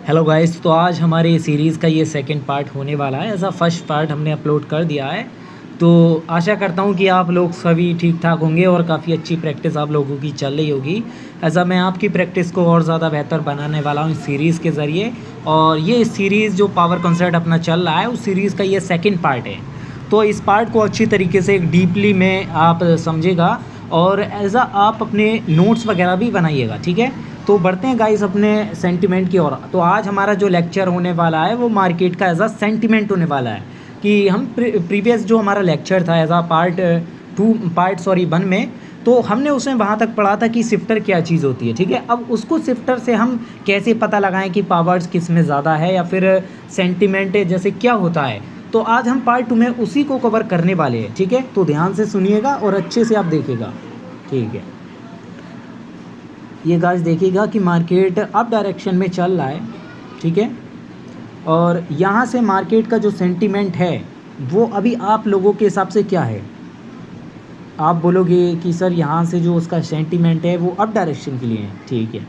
Hello guys, तो आज हमारे सीरीज़ का ये सेकंड पार्ट होने वाला है। ऐसा फर्स्ट पार्ट हमने अपलोड कर दिया है, तो आशा करता हूँ कि आप लोग सभी ठीक ठाक होंगे और काफ़ी अच्छी प्रैक्टिस आप लोगों की चल रही होगी। ऐसा मैं आपकी प्रैक्टिस को और ज़्यादा बेहतर बनाने वाला हूँ इस सीरीज़ के ज़रिए। और ये सीरीज़ जो पावर कॉन्सेप्ट अपना चल रहा है, उस सीरीज़ का ये सेकेंड पार्ट है। तो इस पार्ट को अच्छी तरीके से डीपली में आप समझेगा और एज़ आप अपने नोट्स वगैरह भी बनाइएगा, ठीक है। तो बढ़ते हैं गाइस अपने सेंटिमेंट की ओर। तो आज हमारा जो लेक्चर होने वाला है वो मार्केट का एज अ सेंटिमेंट होने वाला है। कि हम प्रीवियस जो हमारा लेक्चर था एज अ पार्ट 1 में, तो हमने उसमें वहाँ तक पढ़ा था कि शिफ्टर क्या चीज़ होती है, ठीक है। अब उसको शिफ्टर से हम कैसे पता लगाएं कि पावर्स किस में ज़्यादा है या फिर सेंटिमेंट जैसे क्या होता है। तो आज हम पार्ट 2 में उसी को कवर करने वाले हैं, ठीक है। तो ध्यान से सुनिएगा और अच्छे से आप देखिएगा, ठीक है। ये गाइस देखिएगा कि मार्केट अप डायरेक्शन में चल रहा है, ठीक है। और यहाँ से मार्केट का जो सेंटीमेंट है वो अभी आप लोगों के हिसाब से क्या है। आप बोलोगे कि सर यहाँ से जो उसका सेंटीमेंट है वो अप डायरेक्शन के लिए है, ठीक है।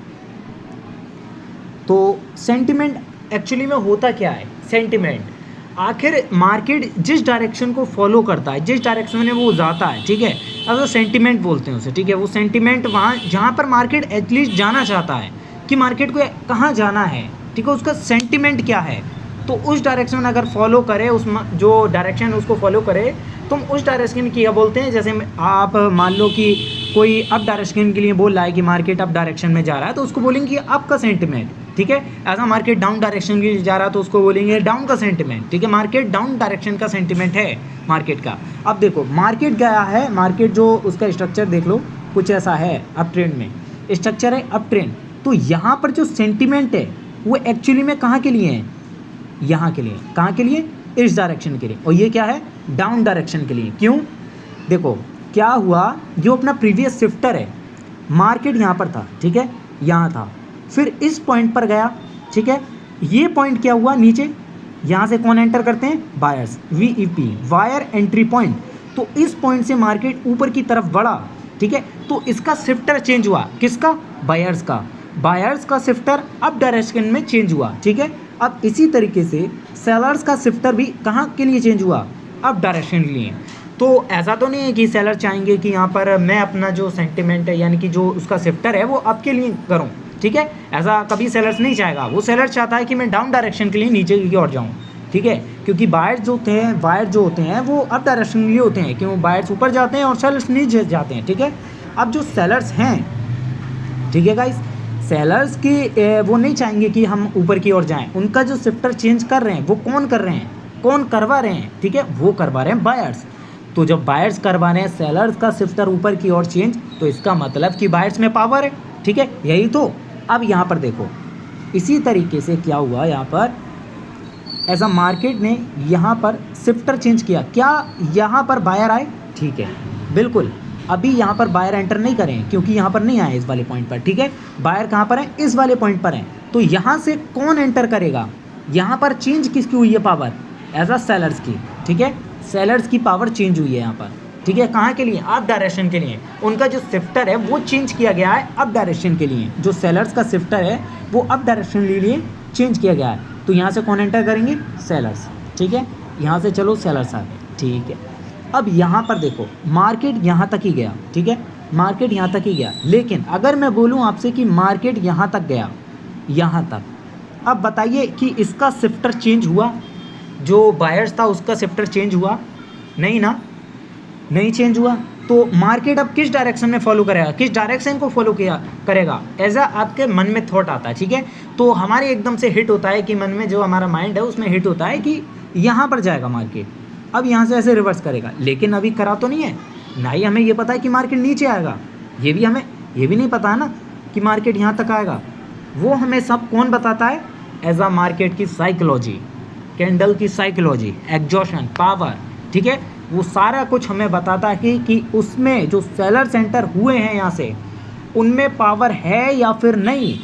तो सेंटीमेंट एक्चुअली में होता क्या है। सेंटीमेंट आखिर मार्केट जिस डायरेक्शन को फॉलो करता है, जिस डायरेक्शन में वो जाता है, ठीक है, अगर सेंटीमेंट बोलते हैं उसे, ठीक है। वो सेंटीमेंट वहाँ जहाँ पर मार्केट एटलीस्ट जाना चाहता है कि मार्केट को कहाँ जाना है, ठीक है, उसका सेंटीमेंट क्या है। तो उस डायरेक्शन में अगर फॉलो करे, उस जो डायरेक्शन उसको फॉलो करे, तुम उस डायरेक्शन की क्या बोलते हैं। जैसे आप मान लो कि कोई अप डायरेक्शन के लिए बोल रहा है कि मार्केट अप डायरेक्शन में जा रहा है, तो उसको बोलेंगे कि अप का सेंटीमेंट, ठीक है। ऐसा मार्केट डाउन डायरेक्शन के लिए जा रहा है तो उसको बोलेंगे डाउन का सेंटीमेंट, ठीक है। मार्केट डाउन डायरेक्शन का सेंटीमेंट है मार्केट का। अब देखो मार्केट गया है, मार्केट जो उसका स्ट्रक्चर देख लो, कुछ ऐसा है। अप ट्रेंड में स्ट्रक्चर है अप ट्रेंड। तो यहाँ पर जो सेंटीमेंट है वो एक्चुअली में कहाँ के लिए है, यहाँ के लिए। कहाँ के लिए, इस डायरेक्शन के लिए। और ये क्या है, डाउन डायरेक्शन के लिए। क्यों, देखो क्या हुआ, जो अपना प्रीवियस शिफ्टर है, मार्केट यहाँ पर था, ठीक है, यहाँ था, फिर इस पॉइंट पर गया, ठीक है। ये पॉइंट क्या हुआ, नीचे यहाँ से कौन एंटर करते हैं, buyers, VEP, wire entry point. तो इस पॉइंट से मार्केट ऊपर की तरफ बढ़ा, ठीक है। तो इसका शिफ्टर चेंज हुआ, किसका, बायर्स का। बायर्स का शिफ्टर अप डायरेक्शन में चेंज हुआ, ठीक है। अब इसी तरीके से सेलर्स का शिफ्टर भी कहाँ के लिए चेंज हुआ, अप डायरेक्शन के लिए। तो ऐसा तो नहीं है कि सेलर चाहेंगे कि यहाँ पर मैं अपना जो सेंटीमेंट है यानी कि जो उसका शिफ्टर है वो अप के लिए करूँ, ठीक है। ऐसा कभी सेलर्स नहीं चाहेगा। वो सेलर चाहता है कि मैं डाउन डायरेक्शन के लिए नीचे की ओर जाऊँ, ठीक है। क्योंकि बायर्स जो होते हैं वो अप डायरेक्शन के लिए होते हैं, क्यों, बायर्स ऊपर जाते हैं और सेलर्स नीचे जाते हैं, ठीक है। अब जो सेलर्स हैं, ठीक है गाइस, सेलर्स की वो नहीं चाहेंगे कि हम ऊपर की ओर जाएं। उनका जो शिफ्टर चेंज कर रहे हैं वो कौन कर रहे हैं, कौन करवा रहे हैं, ठीक है, वो करवा रहे हैं बायर्स। तो जब बायर्स करवा रहे हैं सेलर्स का शिफ्टर ऊपर की ओर चेंज, तो इसका मतलब कि बायर्स में पावर है, ठीक है, यही तो। अब यहाँ पर देखो इसी तरीके से क्या हुआ, यहाँ पर ऐसा मार्केट ने यहाँ पर शिफ्टर चेंज किया, क्या यहाँ पर बायर आए, ठीक है, बिल्कुल। अभी यहाँ पर बायर एंटर नहीं करें क्योंकि यहाँ पर नहीं आए इस वाले पॉइंट पर, ठीक है। बायर कहाँ पर है, इस वाले पॉइंट पर हैं। तो यहाँ से कौन एंटर करेगा, यहाँ पर चेंज किसकी हुई है, पावर एज अ सेलर्स की, ठीक है। सेलर्स की पावर चेंज हुई है यहाँ पर, ठीक है। कहाँ के लिए, अप डायरेक्शन के लिए। उनका जो शिफ्टर है वो चेंज किया गया है अप डायरेक्शन के लिए। जो सेलर्स का शिफ्टर है वो अप डायरेक्शन के लिए चेंज किया गया है। तो यहाँ से कौन एंटर करेंगे, सेलर्स, ठीक है। यहाँ से चलो सेलर्स आ गए, ठीक है। अब यहाँ पर देखो मार्केट यहाँ तक ही गया, ठीक है, मार्केट यहाँ तक ही गया। लेकिन अगर मैं बोलूँ आपसे कि मार्केट यहाँ तक गया, यहाँ तक, अब बताइए कि इसका शिफ्टर चेंज हुआ, जो बायर्स था उसका शिफ्टर चेंज हुआ, नहीं ना, नहीं चेंज हुआ। तो मार्केट अब किस डायरेक्शन में फॉलो करेगा, किस डायरेक्शन को फॉलो किया करेगा, एज आपके मन में थॉट आता है, ठीक है। तो हमारे एकदम से हिट होता है कि मन में जो हमारा माइंड है उसमें हिट होता है कि यहाँ पर जाएगा मार्केट, अब यहाँ से ऐसे रिवर्स करेगा। लेकिन अभी करा तो नहीं है ना, ही हमें ये पता है कि मार्केट नीचे आएगा, ये भी हमें ये भी नहीं पता है ना कि मार्केट यहाँ तक आएगा। वो हमें सब कौन बताता है, एज अ मार्केट की साइकोलॉजी, कैंडल की साइकोलॉजी, एग्जॉशन, पावर, ठीक है। वो सारा कुछ हमें बताता है कि उसमें जो सेलर सेंटर हुए हैं यहाँ से, उनमें पावर है या फिर नहीं,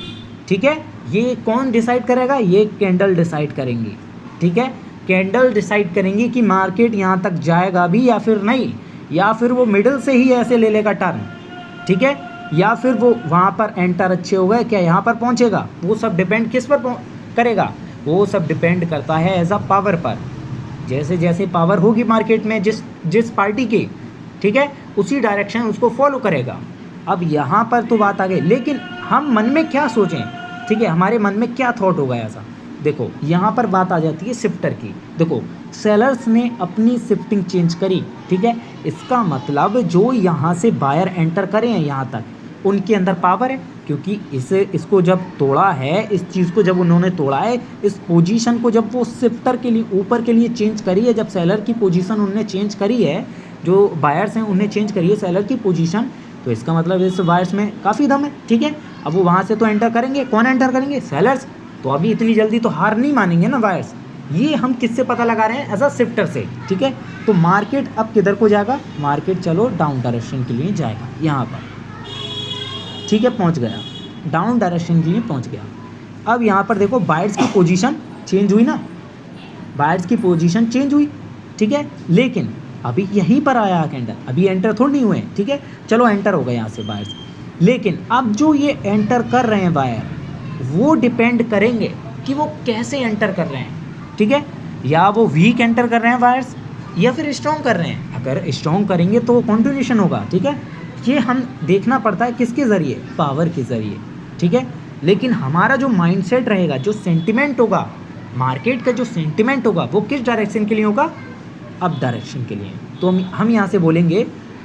ठीक है। ये कौन डिसाइड करेगा, ये कैंडल डिसाइड करेंगी, ठीक है। कैंडल डिसाइड करेंगी कि मार्केट यहाँ तक जाएगा भी या फिर नहीं, या फिर वो मिडिल से ही ऐसे ले लेगा टर्न, ठीक है, या फिर वो वहाँ पर एंटर अच्छे हो गए, क्या यहाँ पर पहुँचेगा। वो सब डिपेंड किस पर करेगा, वो सब डिपेंड करता है एज अ पावर पर। जैसे जैसे पावर होगी मार्केट में जिस जिस पार्टी की, ठीक है, उसी डायरेक्शन उसको फॉलो करेगा। अब यहाँ पर तो बात आ गई, लेकिन हम मन में क्या सोचें, ठीक है, हमारे मन में क्या थॉट होगा ऐसा। देखो यहाँ पर बात आ जाती है शिफ्टर की। देखो सेलर्स ने अपनी शिफ्टिंग चेंज करी, ठीक है, इसका मतलब जो यहाँ से बायर एंटर करे हैं यहाँ तक, उनके अंदर पावर है, क्योंकि इसको जब तोड़ा है, इस चीज़ को जब उन्होंने तोड़ा है, इस पोजीशन को जब वो शिफ्टर के लिए ऊपर के लिए चेंज करी है, जब सेलर की पोजीशन उन्होंने चेंज करी है, जो बायर्स हैं उन्हें चेंज करी है सेलर की पोजीशन, तो इसका मतलब इस बायर्स में काफ़ी दम है, ठीक है। अब वो वहाँ से तो एंटर करेंगे, कौन एंटर करेंगे, सेलर्स। तो अभी इतनी जल्दी तो हार नहीं मानेंगे ना बायर्स। ये हम किससे पता लगा रहे हैं, एज अ शिफ्टर से, ठीक है। तो मार्केट अब किधर को जाएगा, मार्केट चलो डाउन डायरेक्शन के लिए जाएगा यहाँ पर, ठीक है, पहुँच गया, डाउन डायरेक्शन के लिए पहुँच गया। अब यहाँ पर देखो बायर्स की पोजीशन चेंज हुई ना, बायर्स की पोजीशन चेंज हुई, ठीक है, लेकिन अभी यहीं पर आया कैंडल, अभी एंटर थोड़ी नहीं हुए, ठीक है, चलो एंटर हो गए यहाँ से बायर्स। लेकिन अब जो ये एंटर कर रहे हैं बायर, वो डिपेंड करेंगे कि वो कैसे एंटर कर रहे हैं, ठीक है, या वो वीक एंटर कर रहे हैं बायर्स या फिर स्ट्रॉन्ग कर रहे हैं। अगर स्ट्रॉन्ग करेंगे तो कंटिन्यूएशन होगा, ठीक है, ये हम देखना पड़ता है किसके ज़रिए, पावर के ज़रिए, ठीक है। लेकिन हमारा जो माइंडसेट रहेगा, जो सेंटिमेंट होगा, मार्केट का जो सेंटिमेंट होगा, वो किस डायरेक्शन के लिए होगा, अप डायरेक्शन के लिए। तो हम यहाँ से बोलेंगे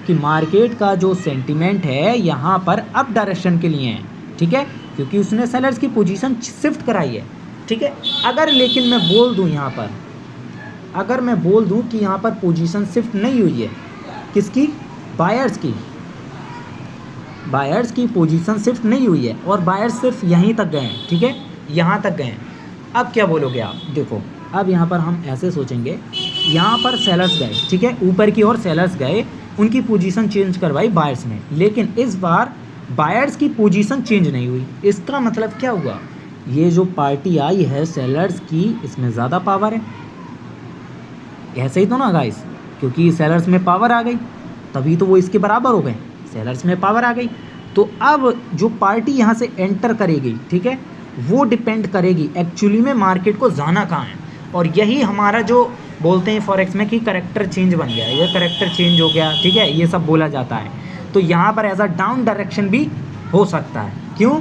कि मार्केट का जो सेंटिमेंट है यहाँ पर अप डायरेक्शन के लिए है, ठीक है, क्योंकि उसने सेलर्स की पोजीशन शिफ्ट कराई है, ठीक है। अगर लेकिन मैं बोल दूँ यहाँ पर, अगर मैं बोल दूँ कि यहाँ पर पोजीशन शिफ्ट नहीं हुई है, किसकी, बायर्स की, बायर्स की पोजीशन शिफ्ट नहीं हुई है और बायर्स सिर्फ यहीं तक गए हैं, ठीक है, यहाँ तक गए हैं। अब क्या बोलोगे आप, देखो अब यहाँ पर हम ऐसे सोचेंगे, यहाँ पर सेलर्स गए, ठीक है, ऊपर की ओर सेलर्स गए, उनकी पोजीशन चेंज करवाई बायर्स ने, लेकिन इस बार बायर्स की पोजीशन चेंज नहीं हुई। इसका मतलब क्या हुआ, ये जो पार्टी आई है सेलर्स की, इसमें ज़्यादा पावर है, ऐसे ही तो ना गाइस, क्योंकि सेलर्स में पावर आ गई तभी तो वो इसके बराबर हो गए, सेलर्स में पावर आ गई। तो अब जो पार्टी यहाँ से एंटर करेगी, ठीक है, वो डिपेंड करेगी एक्चुअली में मार्केट को जाना कहाँ है। और यही हमारा जो बोलते हैं फॉरेक्स में कि करेक्टर चेंज बन गया, ये करेक्टर चेंज हो गया, ठीक है, ये सब बोला जाता है। तो यहाँ पर एज अ डाउन डायरेक्शन भी हो सकता है, क्यों,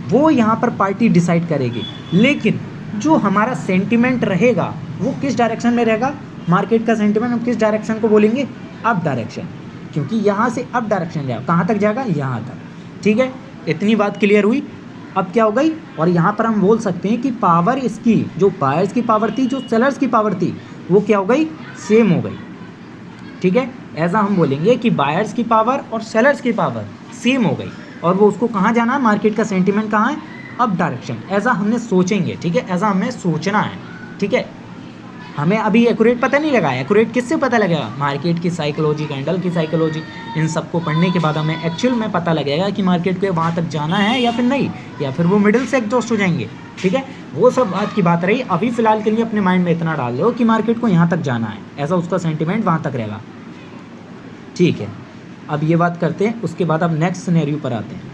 वो यहाँ पर पार्टी डिसाइड करेगी। लेकिन जो हमारा सेंटिमेंट रहेगा वो किस डायरेक्शन में रहेगा, मार्केट का सेंटिमेंट हम किस डायरेक्शन को बोलेंगे, अप डायरेक्शन, क्योंकि यहाँ से अप डायरेक्शन जाएगा, कहाँ तक जाएगा, यहाँ तक, ठीक है। इतनी बात क्लियर हुई। अब क्या हो गई, और यहाँ पर हम बोल सकते हैं कि पावर इसकी, जो बायर्स की पावर थी, जो सेलर्स की पावर थी, वो क्या हो गई, सेम हो गई, ठीक है। ऐसा हम बोलेंगे कि बायर्स की पावर और सेलर्स की पावर सेम हो गई, और वो उसको कहाँ जाना है, मार्केट का सेंटिमेंट कहाँ है, अप डायरेक्शन। ऐसा हमने सोचेंगे, ठीक है, ऐसा हमें सोचना है, ठीक है। हमें अभी एक्यूरेट पता नहीं लगा, एक्यूरेट किससे पता लगेगा, मार्केट की साइकोलॉजी, कैंडल की साइकोलॉजी, इन सबको पढ़ने के बाद हमें एक्चुअल में पता लगेगा कि मार्केट को वहाँ तक जाना है या फिर नहीं, या फिर वो मिडिल से एग्जॉस्ट हो जाएंगे, ठीक है। वो सब बात की बात रही। अभी फ़िलहाल के लिए अपने माइंड में इतना डाल दो कि मार्केट को यहाँ तक जाना है, ऐसा उसका सेंटिमेंट वहाँ तक रहेगा, ठीक है। अब ये बात करते हैं, उसके बाद अब नेक्स्ट सिनेरियो पर आते हैं।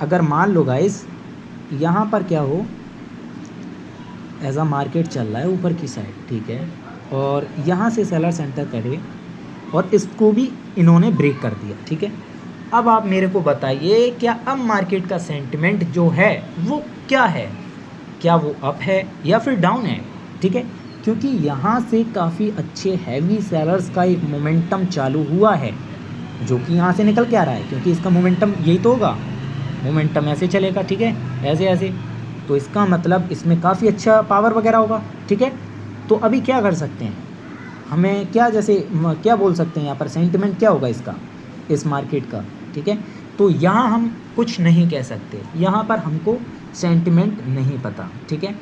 अगर मान लो गाइस यहाँ पर क्या हो, एज अ मार्केट चल रहा है ऊपर की साइड, ठीक है, और यहाँ से सेलर्स एंटर करे और इसको भी इन्होंने ब्रेक कर दिया, ठीक है। अब आप मेरे को बताइए, क्या अब मार्केट का सेंटिमेंट जो है वो क्या है, क्या वो अप है या फिर डाउन है, ठीक है, क्योंकि यहाँ से काफ़ी अच्छे हैवी सेलर्स का एक मोमेंटम चालू हुआ है, जो कि यहाँ से निकल के आ रहा है, क्योंकि इसका मोमेंटम यही तो होगा, मोमेंटम ऐसे चलेगा, ठीक है, ऐसे ऐसे, तो इसका मतलब इसमें काफ़ी अच्छा पावर वगैरह होगा, ठीक है। तो अभी क्या कर सकते हैं, हमें क्या, जैसे क्या बोल सकते हैं यहाँ पर सेंटिमेंट क्या होगा इसका, इस मार्केट का, ठीक है। तो यहाँ हम कुछ नहीं कह सकते, यहाँ पर हमको सेंटिमेंट नहीं पता, ठीक है,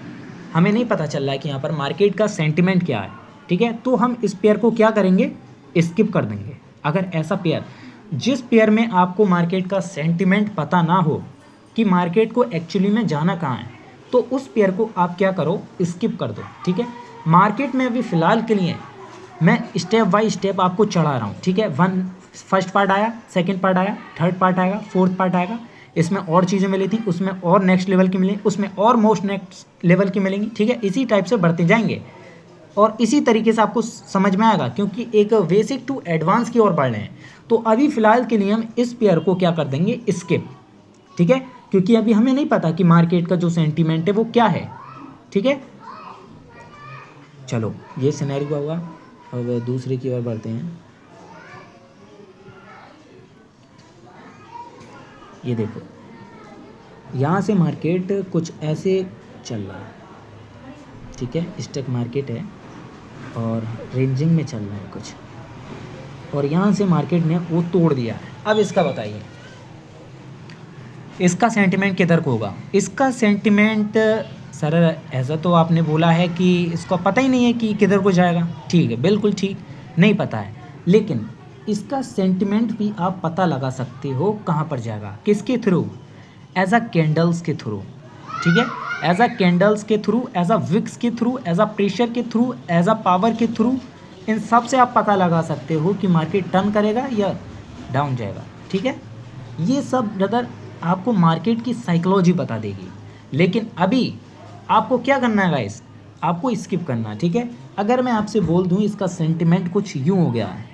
हमें नहीं पता चल रहा है कि यहाँ पर मार्केट का सेंटिमेंट क्या है, ठीक है। तो हम इस पेयर को क्या करेंगे, स्किप कर देंगे। अगर ऐसा पेयर, जिस पेयर में आपको मार्केट का सेंटिमेंट पता ना हो कि मार्केट को एक्चुअली में जाना कहाँ है, तो उस पेयर को आप क्या करो, स्किप कर दो, ठीक है। मार्केट में अभी फ़िलहाल के लिए मैं स्टेप बाय स्टेप आपको चढ़ा रहा हूँ, ठीक है। फर्स्ट पार्ट आया, सेकंड पार्ट आया, थर्ड पार्ट आएगा, फोर्थ पार्ट आएगा, इसमें और चीज़ें मिली थी, उसमें और नेक्स्ट लेवल की मिलेंगी, उसमें और मोस्ट नेक्स्ट लेवल की मिलेंगी, ठीक है। इसी टाइप से बढ़ते जाएंगे और इसी तरीके से आपको समझ में आएगा, क्योंकि एक बेसिक टू एडवांस की ओर बढ़ रहे हैं। तो अभी फ़िलहाल के लिए हम इस पेयर को क्या कर देंगे, स्किप, ठीक है, क्योंकि अभी हमें नहीं पता कि मार्केट का जो सेंटीमेंट है वो क्या है, ठीक है। चलो ये सिनेरियो होगा, अब दूसरे की ओर बढ़ते हैं। ये देखो, यहाँ से मार्केट कुछ ऐसे चल रहा है, ठीक है, स्टॉक मार्केट है और रेंजिंग में चल रहा है कुछ, और यहाँ से मार्केट ने वो तोड़ दिया है। अब इसका बताइए, इसका सेंटिमेंट किधर को होगा? इसका सेंटिमेंट सर ऐसा तो आपने बोला है कि इसको पता ही नहीं है कि किधर को जाएगा, ठीक है, बिल्कुल ठीक, नहीं पता है, लेकिन इसका सेंटिमेंट भी आप पता लगा सकते हो कहाँ पर जाएगा, किसके थ्रू, एज अ कैंडल्स के थ्रू, ठीक है, एज अ कैंडल्स के थ्रू, एज अ विक्स के थ्रू, एज अ प्रेशर के थ्रू, एज अ पावर के थ्रू, इन सब से आप पता लगा सकते हो कि मार्केट टर्न करेगा या डाउन जाएगा, ठीक है। ये सब ब्रदर आपको मार्केट की साइकोलॉजी बता देगी, लेकिन अभी आपको क्या करना है गाइस, आपको स्किप करना है, ठीक है। अगर मैं आपसे बोल दूं इसका सेंटिमेंट कुछ यूँ हो गया है,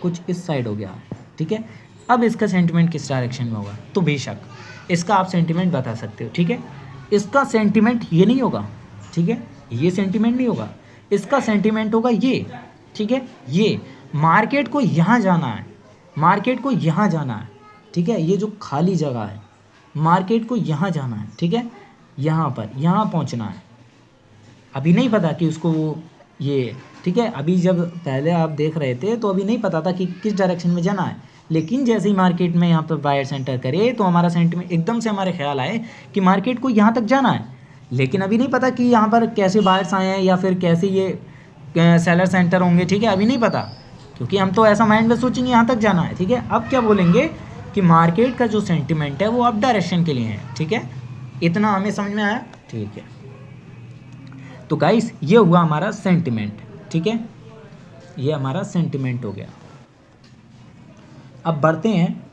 कुछ इस साइड हो गया, ठीक है, अब इसका सेंटिमेंट किस डायरेक्शन में होगा, तो बेशक इसका आप सेंटिमेंट बता सकते हो, ठीक है। इसका सेंटिमेंट ये नहीं होगा, ठीक है, ये सेंटिमेंट नहीं होगा, इसका सेंटिमेंट होगा ये, ठीक है, ये मार्केट को यहाँ जाना है, मार्केट को यहाँ जाना है, ठीक है, ये जो खाली जगह है मार्केट को यहाँ जाना है, ठीक है, यहाँ पर यहाँ पहुँचना है। अभी नहीं पता कि उसको वो ये, ठीक है, अभी जब पहले आप देख रहे थे तो अभी नहीं पता था कि किस डायरेक्शन में जाना है, लेकिन जैसे ही मार्केट में यहाँ पर बायर सेंटर करे तो हमारा सेंटिमेंट एकदम से हमारे ख्याल आए कि मार्केट को यहाँ तक जाना है, लेकिन अभी नहीं पता कि यहाँ पर कैसे बायर्स आए हैं या फिर कैसे ये सेलर सेंटर होंगे, ठीक है, अभी नहीं पता, क्योंकि हम तो ऐसा माइंड में सोचेंगे यहाँ तक जाना है, ठीक है। अब क्या बोलेंगे कि मार्केट का जो सेंटिमेंट है वो अप डायरेक्शन के लिए है, ठीक है, इतना हमें समझ में आया, ठीक है। तो गाइस ये हुआ हमारा सेंटिमेंट, ठीक है, ये हमारा सेंटिमेंट हो गया। अब बढ़ते हैं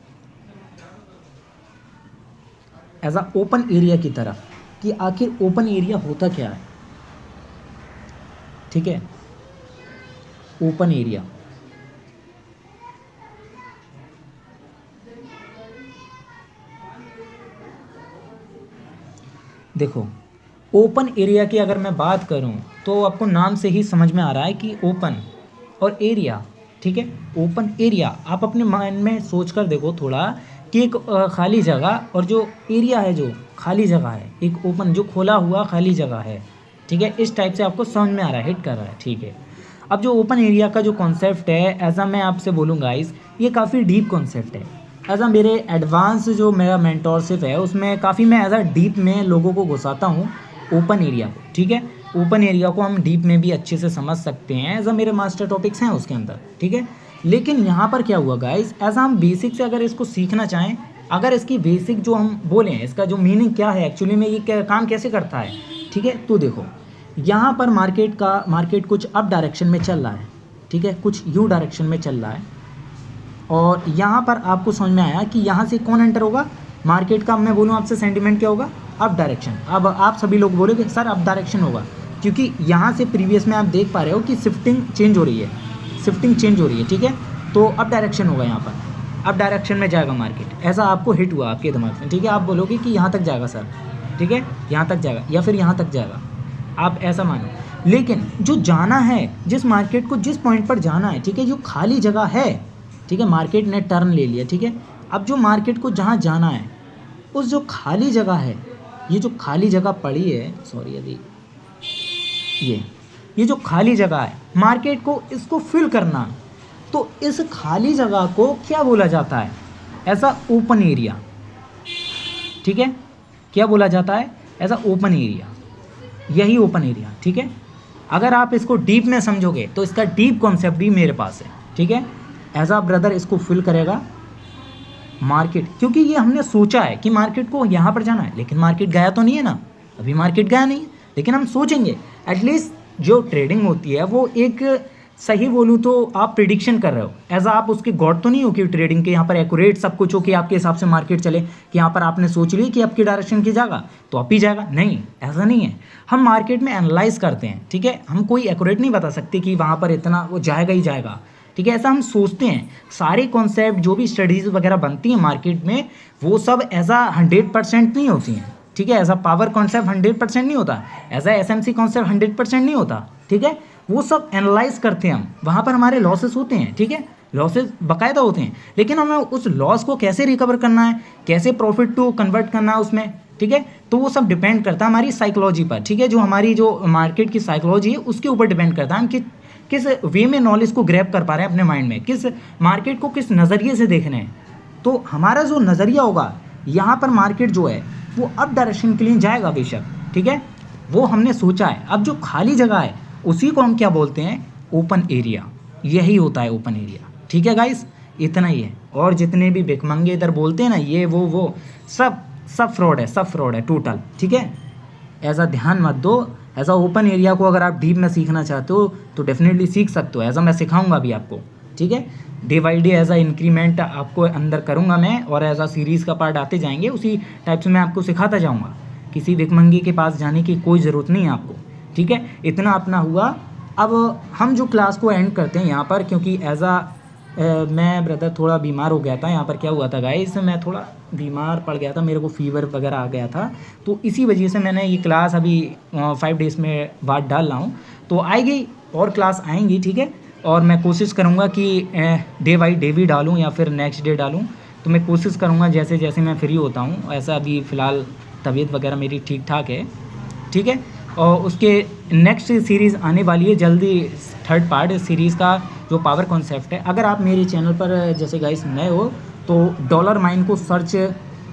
एज अ ओपन एरिया की तरफ कि आखिर ओपन एरिया होता क्या है, ठीक है। ओपन एरिया, देखो ओपन एरिया की अगर मैं बात करूं तो आपको नाम से ही समझ में आ रहा है कि ओपन और एरिया, ठीक है, ओपन एरिया। आप अपने माइंड में सोच कर देखो थोड़ा कि एक खाली जगह और जो एरिया है जो खाली जगह है, एक ओपन जो खोला हुआ खाली जगह है, ठीक है, इस टाइप से आपको समझ में आ रहा है, हिट कर रहा है, ठीक है। अब जो ओपन एरिया का जो कॉन्सेप्ट है, ऐसा मैं आपसे बोलूँगा गाइस, ये काफ़ी डीप कॉन्सेप्ट है। ऐसा मेरे एडवांस जो मेरा मेंटोरशिप है उसमें काफ़ी मैं ऐसा डीप में लोगों को घुसाता हूँ ओपन एरिया को, ठीक है। ओपन एरिया को हम डीप में भी अच्छे से समझ सकते हैं, ऐसा मेरे मास्टर टॉपिक्स हैं उसके अंदर, ठीक है। लेकिन यहाँ पर क्या हुआ गाइस, ऐसा हम बेसिक से अगर इसको सीखना चाहें, अगर इसकी बेसिक जो हम बोलें इसका जो मीनिंग क्या है एक्चुअली में, ये काम कैसे करता है, ठीक है, तो देखो यहाँ पर मार्केट कुछ अप डायरेक्शन में चल रहा है, ठीक है, कुछ यू डायरेक्शन में चल रहा है, और यहाँ पर आपको समझ में आया कि यहाँ से कौन एंटर होगा मार्केट का। मैं बोलूँ आपसे सेंटिमेंट क्या होगा, अप डायरेक्शन। अब आप सभी लोग बोलोगे सर अप डायरेक्शन होगा, क्योंकि यहाँ से प्रीवियस में आप देख पा रहे हो कि शिफ्टिंग चेंज हो रही है, शिफ्टिंग चेंज हो रही है, ठीक है, तो अप डायरेक्शन होगा, यहाँ पर अप डायरेक्शन में जाएगा मार्केट, ऐसा आपको हिट हुआ आपके दिमाग में, ठीक है। आप बोलोगे कि यहाँ तक जाएगा सर, ठीक है, यहाँ तक जाएगा या फिर यहाँ तक जाएगा, आप ऐसा मानो। लेकिन जो जाना है, जिस मार्केट को जिस पॉइंट पर जाना है, ठीक है, जो खाली जगह है, ठीक है, मार्केट ने टर्न ले लिया, ठीक है, अब जो मार्केट को जहाँ जाना है उस जो खाली जगह है, ये जो खाली जगह पड़ी है, सॉरी अभी ये जो खाली जगह है मार्केट को इसको फिल करना, तो इस खाली जगह को क्या बोला जाता है, ऐसा ओपन एरिया, ठीक है, क्या बोला जाता है, ऐसा ओपन एरिया, यही ओपन एरिया, ठीक है। अगर आप इसको डीप में समझोगे तो इसका डीप कॉन्सेप्ट भी मेरे पास है, ठीक है। ऐसा ब्रदर इसको फिल करेगा मार्केट, क्योंकि ये हमने सोचा है कि मार्केट को यहाँ पर जाना है, लेकिन मार्केट गया तो नहीं है ना, अभी मार्केट गया नहीं है, लेकिन हम सोचेंगे एटलीस्ट जो ट्रेडिंग होती है वो एक सही बोलूँ तो आप प्रिडिक्शन कर रहे हो, एज आप उसके गॉड तो नहीं हो कि ट्रेडिंग के यहाँ पर एक्यूरेट सब कुछ हो कि आपके हिसाब से मार्केट चले, कि यहाँ पर आपने सोच ली कि आपकी डायरेक्शन की जाएगा तो आप ही जाएगा, नहीं ऐसा नहीं है। हम मार्केट में एनालाइज करते हैं, ठीक है, हम कोई एक्यूरेट नहीं बता सकते कि वहाँ पर इतना वो जाएगा ही जाएगा, ठीक है, ऐसा हम सोचते हैं। सारे कॉन्सेप्ट जो भी स्टडीज़ वगैरह बनती हैं मार्केट में वो सब ऐसा 100% नहीं होती हैं, ठीक है, ऐसा पावर कॉन्सेप्ट 100% नहीं होता, ऐसा एसएमसी कॉन्सेप्ट 100% नहीं होता, ठीक है, वो सब एनालाइज करते हैं हम, वहाँ पर हमारे लॉसेस होते हैं, ठीक है, लॉसेस बाकायदा होते हैं, लेकिन हमें उस लॉस को कैसे रिकवर करना है, कैसे प्रॉफिट टू कन्वर्ट करना है उसमें, ठीक है, तो वो सब डिपेंड करता है हमारी साइकोलॉजी पर, ठीक है, जो हमारी जो मार्केट की साइकोलॉजी है उसके ऊपर डिपेंड करता है हम किस वे में नॉलेज को ग्रैब कर पा रहे हैं अपने माइंड में, किस मार्केट को किस नज़रिए से देखना है। तो हमारा जो नज़रिया होगा यहाँ पर मार्केट जो है वो अप डायरेक्शन के लिए जाएगा बेशक, ठीक है, वो हमने सोचा है। अब जो खाली जगह है उसी को हम क्या बोलते हैं, ओपन एरिया, यही होता है ओपन एरिया, ठीक है गाइस, इतना ही है। और जितने भी भिखमंगे इधर बोलते हैं ना ये वो सब फ्रॉड है, सब फ्रॉड है टोटल, ठीक है, ऐसा ध्यान मत दो। ऐसा ओपन एरिया को अगर आप डीप में सीखना चाहते हो तो डेफिनेटली सीख सकते हो, ऐसा मैं सिखाऊंगा भी आपको, ठीक है, डे बाई डे ऐसा इंक्रीमेंट आपको अंदर करूंगा मैं, और ऐसा सीरीज़ का पार्ट आते जाएंगे, उसी टाइप से मैं आपको सिखाता जाऊंगा। किसी भिखमंगे के पास जाने की कोई ज़रूरत नहीं है आपको, ठीक है, इतना अपना हुआ। अब हम जो क्लास को एंड करते हैं यहाँ पर, क्योंकि मैं ब्रदर थोड़ा बीमार हो गया था, यहाँ पर क्या हुआ था गाइस, मैं थोड़ा बीमार पड़ गया था, मेरे को फीवर वगैरह आ गया था, तो इसी वजह से मैंने ये क्लास अभी 5 डेज़ में बाद डाल रहा हूँ, तो आएगी और क्लास आएंगी, ठीक है, और मैं कोशिश करूँगा कि डे बाई डे भी डालूँ या फिर नेक्स्ट डे डालूँ, तो मैं कोशिश करूँगा जैसे जैसे मैं फ्री होता हूँ। ऐसा अभी फ़िलहाल तबीयत वगैरह मेरी ठीक ठाक है, ठीक है, और उसके नेक्स्ट सीरीज़ आने वाली है जल्दी, 3rd पार्ट सीरीज़ का जो पावर कॉन्सेप्ट है। अगर आप मेरे चैनल पर जैसे गाइस नए हो तो डॉलर माइन को सर्च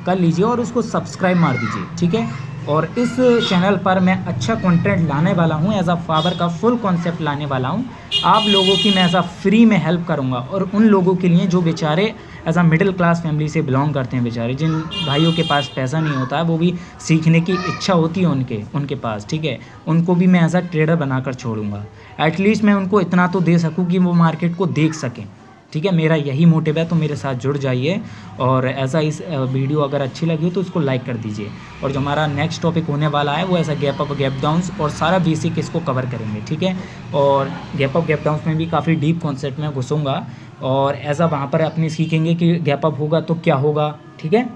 कर लीजिए और उसको सब्सक्राइब मार दीजिए, ठीक है, और इस चैनल पर मैं अच्छा कंटेंट लाने वाला हूँ, एज अ पावर का फुल कॉन्सेप्ट लाने वाला हूँ। आप लोगों की मैं ऐसा फ्री में हेल्प करूँगा, और उन लोगों के लिए जो बेचारे as a middle class family से बिलोंग करते हैं, बेचारे जिन भाइयों के पास पैसा नहीं होता है, वो भी सीखने की इच्छा होती है उनके पास, ठीक है, उनको भी मैं एज अ ट्रेडर बनाकर छोड़ूंगा। एटलीस्ट मैं उनको इतना तो दे सकूँ कि वो मार्केट को देख सकें, ठीक है, मेरा यही मोटिव है। तो मेरे साथ जुड़ जाइए, और ऐसा इस वीडियो अगर अच्छी लगी हो तो उसको लाइक कर दीजिए। और जो हमारा नेक्स्ट टॉपिक होने वाला है वो ऐसा गैप अप गैप डाउन्स, और सारा बेसिक इसको कवर करेंगे, ठीक है, और गैप अप गैप डाउन्स में भी काफ़ी डीप कॉन्सेप्ट में घुसूँगा, और ऐसा वहाँ पर अपने सीखेंगे कि गैप अप होगा तो क्या होगा, ठीक है,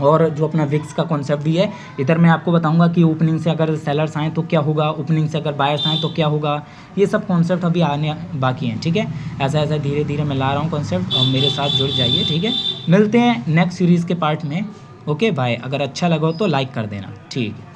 और जो अपना विक्स का कॉन्सेप्ट भी है इधर मैं आपको बताऊंगा कि ओपनिंग से अगर सेलर्स आएँ तो क्या होगा, ओपनिंग से अगर बायर्स आएँ तो क्या होगा, ये सब कॉन्सेप्ट अभी आने बाकी हैं, ठीक है, ऐसा ऐसा धीरे धीरे मैं ला रहा हूँ कॉन्सेप्ट, और मेरे साथ जुड़ जाइए, ठीक है, मिलते हैं नेक्स्ट सीरीज़ के पार्ट में। Okay bye. अगर अच्छा लगा हो तो लाइक कर देना, ठीक है।